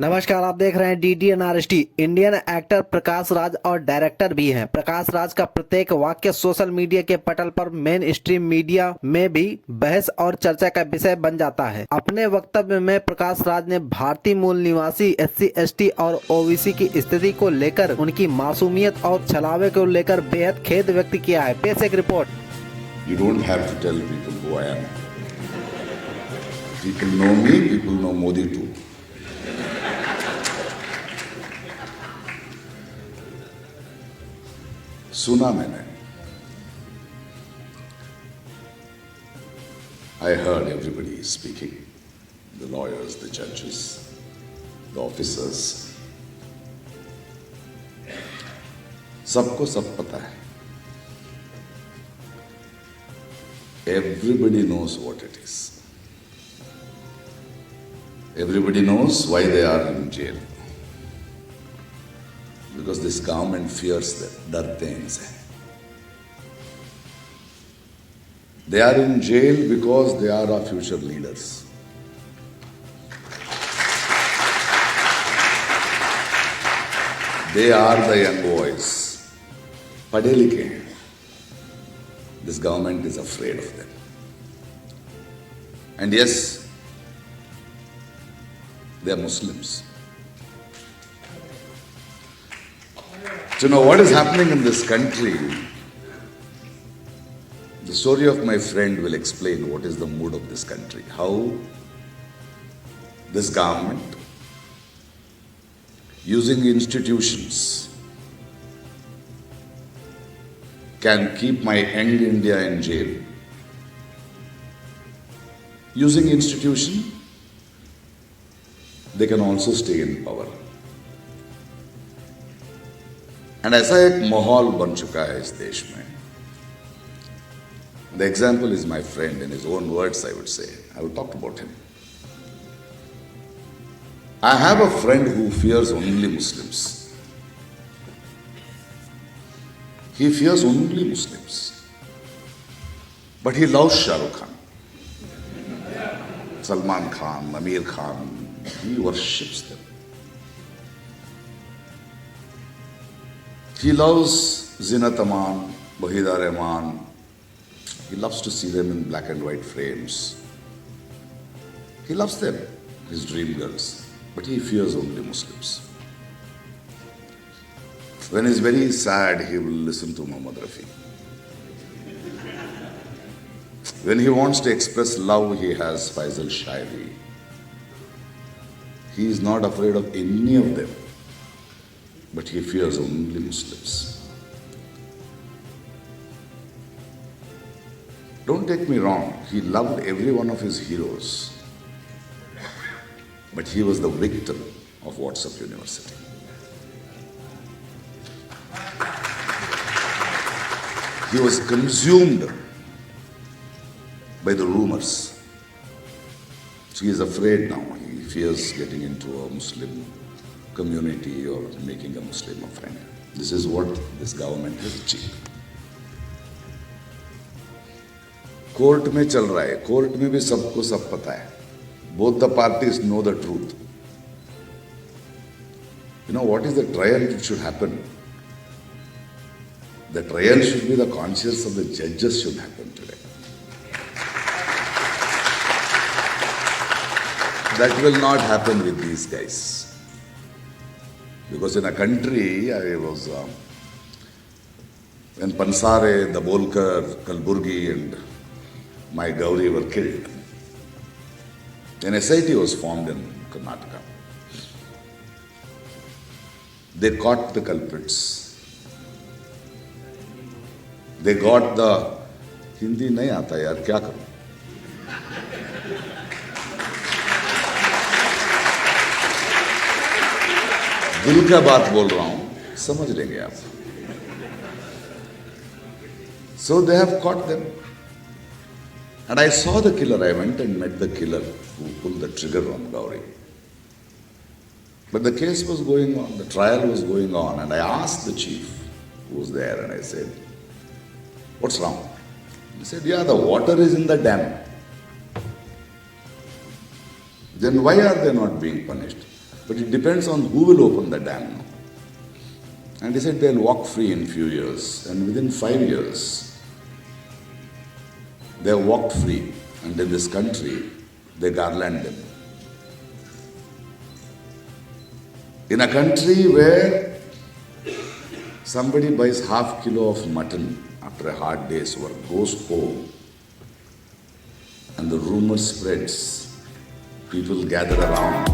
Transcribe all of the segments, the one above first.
नमस्कार, आप देख रहे हैं DDNRST। Indian actor Prakash Raj और डायरेक्टर भी हैं। प्रकाश राज का प्रत्येक वाक्य सोशल मीडिया के पटल पर मेन स्ट्रीम मीडिया में भी बहस और चर्चा का विषय बन जाता है। अपने वक्तव्य में प्रकाश राज ने भारतीय मूल निवासी SC-ST और OBC की स्थिति को लेकर, उनकी मासूमियत और छलावे को लेकर बेहद खेद व्यक्त किया है। पेश एक report. You don't have to tell people who I am. People know me, people know Modi too. सुना मैंने. I heard everybody speaking. The lawyers, the judges, the officers. सबको सब पता है. Everybody knows what it is. Everybody knows why they are in jail. Because this government fears them, डरते हैं इनसे. They are in jail because they are our future leaders. They are the young boys. पढ़े लिखे हैं. This government is afraid of them. And yes, they are Muslims. You know what is happening in this country? The story of my friend will explain what is the mood of this country. How this government, using institutions, can keep my young India in jail. Using institution, they can also stay in power. And ऐसा एक माहौल बन चुका है इस देश में. The example is my friend. In his own words, I would say. I will talk about him. I have a friend who fears only Muslims. He fears only Muslims. But he loves Shah Rukh Khan, Salman Khan, Amir Khan. He worships them. He loves Zinat Aman, Wahida Rahman. He loves to see them in black and white frames. He loves them, his dream girls. But he fears only Muslims. When he's very sad, he will listen to Muhammad Rafi. When he wants to express love, he has Faisal Shairi. He is not afraid of any of them. But he fears only Muslims. Don't take me wrong, he loved every one of his heroes. But he was the victim of WhatsApp University. He was consumed by the rumors. So he is afraid now. He fears getting into a Muslim community or making a Muslim a friend. This is what this government has achieved. Court में चल रहा है. Court में भी सबको सब पता है. Both the parties know the truth. You know what is the trial that should happen? The trial should be the conscience of the judges should happen today. That will not happen with these guys. Because in a country, I was, when Pansare, Dabolkar, Kalburgi and my Gauri were killed, an SIT was formed in Karnataka. They caught the culprits. They got the Hindi नहीं आता यार क्या करूं. दिल का बात बोल रहा हूं, समझ लेंगे आप. So they have caught them. And I saw the killer. I went and met the killer who pulled the trigger on Gauri. But the case was going on, the trial was going on, and I asked the chief who was there, and I said, "What's wrong?" He said, "Yeah, the water is in the dam." Then why are they not being punished? But it depends on who will open the dam now. And he said they'll walk free in few years. And within 5 years, they have walked free. And in this country, they garland them. In a country where somebody buys half kilo of mutton after a hard day's work, goes home, and the rumor spreads, people gather around.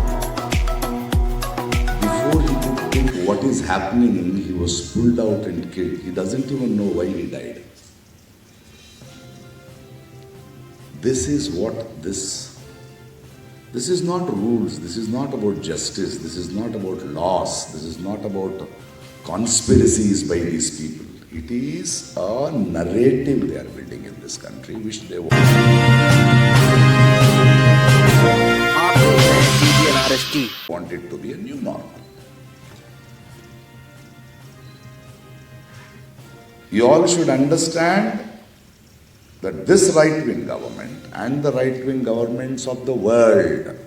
Before he could think what is happening, he was pulled out and killed. He doesn't even know why he died. This is what this is not rules, this is not about justice, this is not about laws, this is not about conspiracies by these people. It is a narrative they are building in this country which they want. DDNRST Want it to be a new norm. You all should understand that this right-wing government and the right-wing governments of the world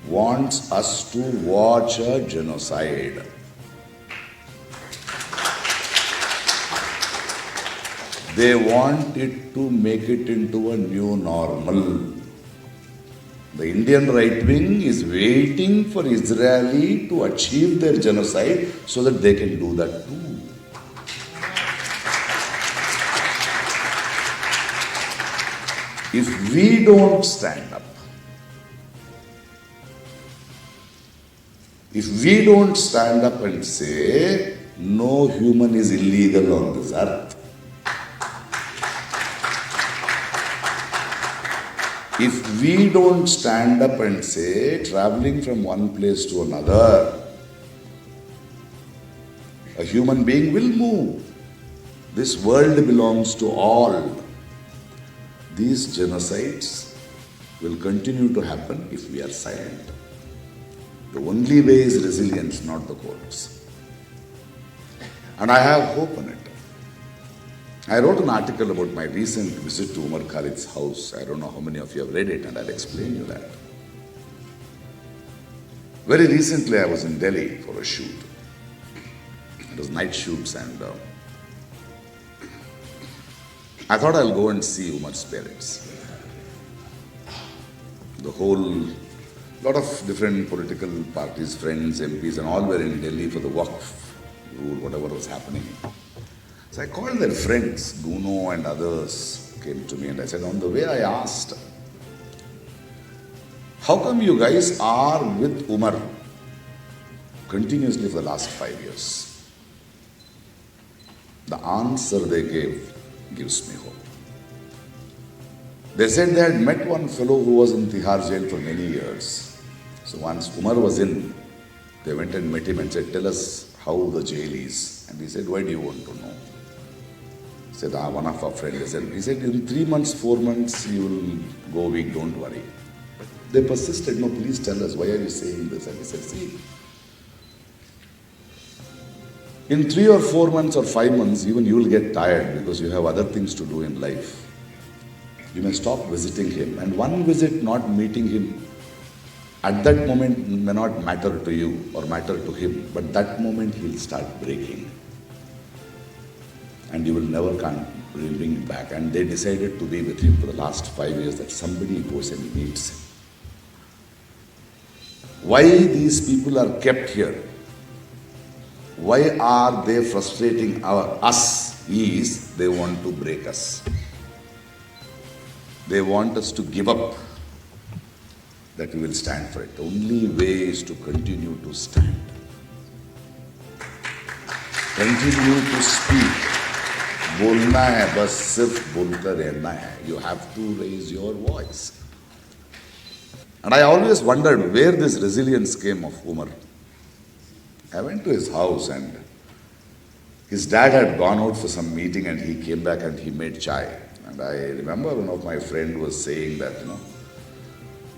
wants us to watch a genocide. They want it to make it into a new normal. The Indian right-wing is waiting for Israel to achieve their genocide so that they can do that too. If we don't stand up, if we don't stand up and say, no human is illegal on this earth, if we don't stand up and say, traveling from one place to another, a human being will move. This world belongs to all. These genocides will continue to happen if we are silent. The only way is resilience, not the courts. And I have hope in it. I wrote an article about my recent visit to Umar Khalid's house. I don't know how many of you have read it, and I'll explain you that. Very recently I was in Delhi for a shoot. It was night shoots, and I thought I'll go and see Umar's parents. The whole lot of different political parties, friends, MPs, and all were in Delhi for the Waqf rule, whatever was happening. So I called their friends, Guno and others came to me, and I said, on the way I asked, how come you guys are with Umar continuously for the last 5 years? The answer they gave gives me hope. They said they had met one fellow who was in Tihar jail for many years. So once Umar was in, they went and met him and said, tell us how the jail is. And he said, why do you want to know? He said, one of our friends. He said, in 3 months, 4 months, you will go weak, don't worry. They persisted, no, please tell us, why are you saying this? And he said, see, in 3 or 4 months or 5 months, even you will get tired because you have other things to do in life. You may stop visiting him. And one visit not meeting him at that moment may not matter to you or matter to him, but that moment he'll start breaking. And you will never come bring him back. And they decided to be with him for the last 5 years, that somebody goes and meets him. Why these people are kept here? Why are they frustrating us? Is they want to break us. They want us to give up, that we will stand for it. The only way is to continue to stand. Continue to speak. बोलना है, बस सिर्फ बोलते रहना है. You have to raise your voice. And I always wondered where this resilience came of Umar. I went to his house and his dad had gone out for some meeting and he came back and he made chai. And I remember one of my friend was saying that,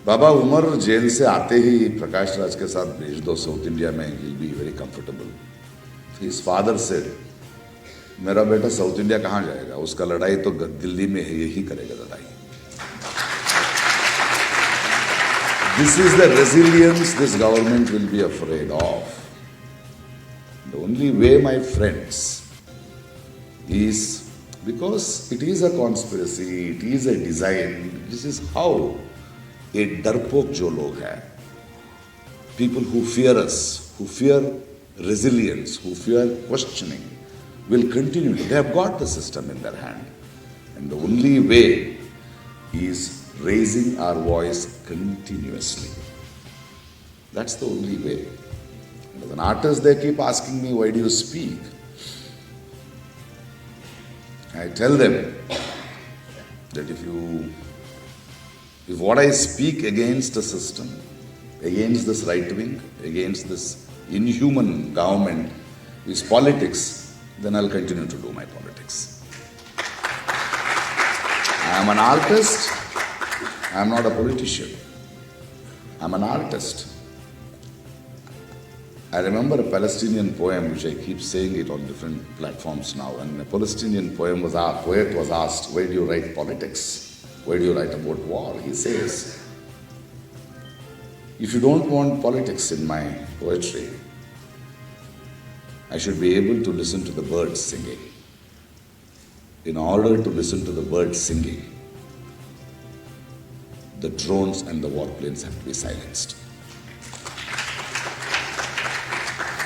Baba Umar jail se aate hi Prakash Raj ke saath bhej do South India mein, he'll be very comfortable. So his father said, मेरा बेटा south India कहाँ जाएगा, उसका लड़ाई तो दिल्ली में यही करेगा लड़ाई. This is the resilience this government will be afraid of. The only way, my friends, is because it is a conspiracy, it is a design. This is how a darpok jo log hai, people who fear us, who fear resilience, who fear questioning, will continue. They have got the system in their hand. And the only way is raising our voice continuously. That's the only way. As an artist, they keep asking me, why do you speak? I tell them that if what I speak against the system, against this right wing, against this inhuman government is politics, then I'll continue to do my politics. I am an artist, I am not a politician. I am an artist. I remember a Palestinian poem, which I keep saying it on different platforms now, and a Palestinian poet was asked, why do you write politics? Why do you write about war? He says, if you don't want politics in my poetry, I should be able to listen to the birds singing. In order to listen to the birds singing, the drones and the warplanes have to be silenced.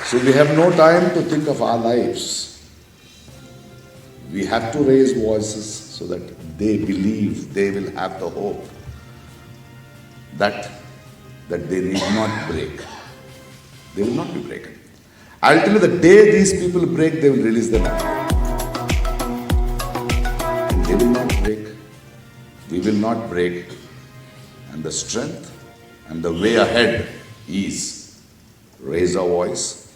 So we have no time to think of our lives. We have to raise voices so that they believe, they will have the hope that they need not break. They will not be broken. I'll tell you, the day these people break, they will release them. And they will not break. We will not break. And the strength and the way ahead is raise our voice,